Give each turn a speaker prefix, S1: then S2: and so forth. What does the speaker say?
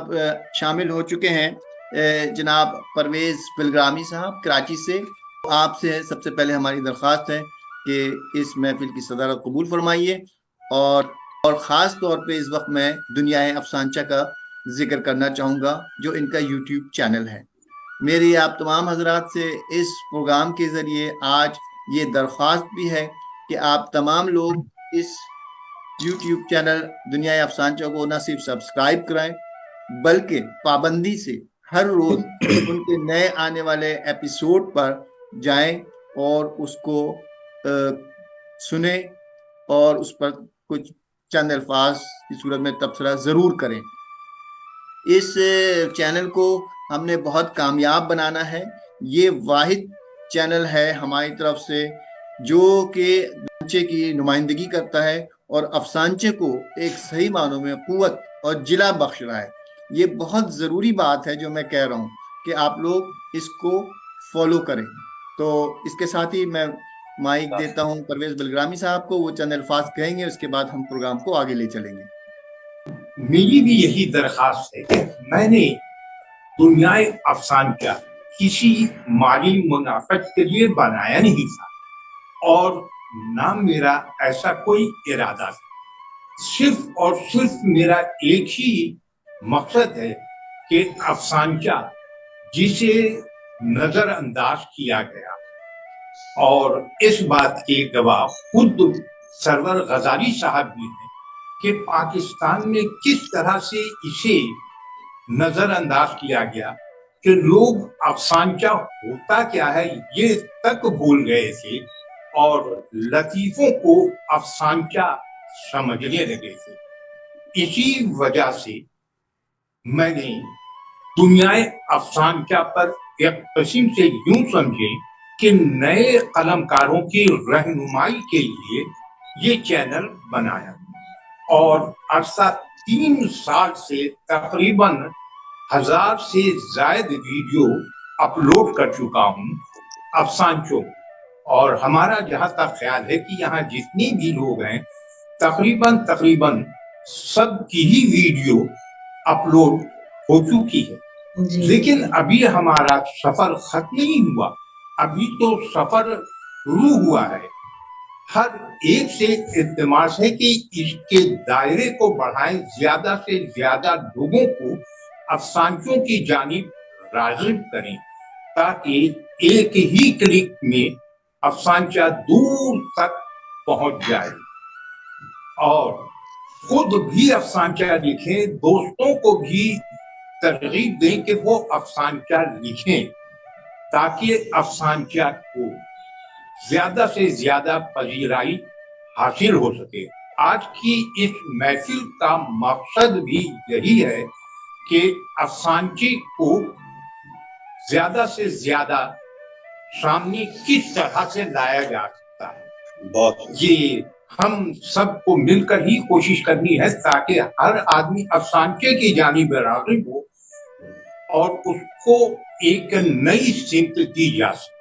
S1: اب شامل ہو چکے ہیں جناب پرویز بلگرامی صاحب کراچی سے. آپ سے سب سے پہلے ہماری درخواست ہے کہ اس محفل کی صدارت قبول فرمائیے اور خاص طور پہ اس وقت میں دنیا افسانچہ کا ذکر کرنا چاہوں گا جو ان کا یوٹیوب چینل ہے. میری آپ تمام حضرات سے اس پروگرام کے ذریعے آج یہ درخواست بھی ہے کہ آپ تمام لوگ اس یوٹیوب چینل دنیا افسانچہ کو نہ صرف سبسکرائب کرائیں بلکہ پابندی سے ہر روز ان کے نئے آنے والے ایپیسوڈ پر جائیں اور اس کو سنیں اور اس پر کچھ چند الفاظ کی صورت میں تبصرہ ضرور کریں. اس چینل کو ہم نے بہت کامیاب بنانا ہے. یہ واحد چینل ہے ہماری طرف سے جو کہ افسانچے کی نمائندگی کرتا ہے اور افسانچے کو ایک صحیح معنوں میں قوت اور جلا بخش رہا ہے. یہ بہت ضروری بات ہے جو میں کہہ رہا ہوں کہ آپ لوگ اس کو فالو کریں. تو اس کے ساتھ ہی میں مائک دیتا ہوں پرویز بلگرامی صاحب کو. وہ چند الفاظ کہیں گے, اس کے بعد ہم پروگرام کو آگے لے چلیں گے.
S2: میری بھی یہی درخواست ہے کہ میں نے دنیا افسانچہ کسی مالی منافع کے لیے بنایا نہیں تھا اور نہ میرا ایسا کوئی ارادہ تھا. صرف اور صرف میرا ایک ہی مقصد ہے کہ افسانچہ جسے نظر انداز کیا گیا اور اس بات کے گواہ خود سرور غزالی صاحب بھی ہیں کہ پاکستان میں کس طرح سے اسے نظر انداز کیا گیا کہ لوگ افسانچہ ہوتا کیا ہے یہ تک بھول گئے تھے اور لطیفوں کو افسانچہ سمجھنے لگے تھے. اسی وجہ سے میں نے دنیا افسانچہ پر ایک قسم سے یوں سمجھے کہ نئے قلم کاروں کی رہنمائی کے لیے یہ چینل بنایا اور عرصہ 3 سال سے تقریباً 1000 سے زائد ویڈیو اپلوڈ کر چکا ہوں افسانچوں. اور ہمارا جہاں تک خیال ہے کہ یہاں جتنی بھی لوگ ہیں تقریباً سب کی ہی ویڈیو اپلوڈ ہو چکی ہے. لیکن ابھی ہمارا سفر ختم نہیں ہوا, ابھی تو سفر شروع ہوا ہے. ہر ایک سے التماس ہے کہ اس کے دائرے کو بڑھائیں, زیادہ سے زیادہ لوگوں کو افسانچوں کی جانب راغب کریں تاکہ ایک ہی کلک میں افسانچہ دور تک پہنچ جائے اور خود بھی افسانچہ لکھیں, دوستوں کو بھی ترغیب دیں کہ وہ افسانچہ لکھیں تاکہ افسانچہ کو زیادہ سے زیادہ پذیرائی حاصل ہو سکے. آج کی اس محفل کا مقصد بھی یہی ہے کہ افسانچے کو زیادہ سے زیادہ سامنے کس طرح سے لایا جا سکتا ہے. یہ ہم سب کو مل کر ہی کوشش کرنی ہے تاکہ ہر آدمی افسانچے کی جانب راغب ہو اور اس کو ایک نئی سمت دی جا سکے.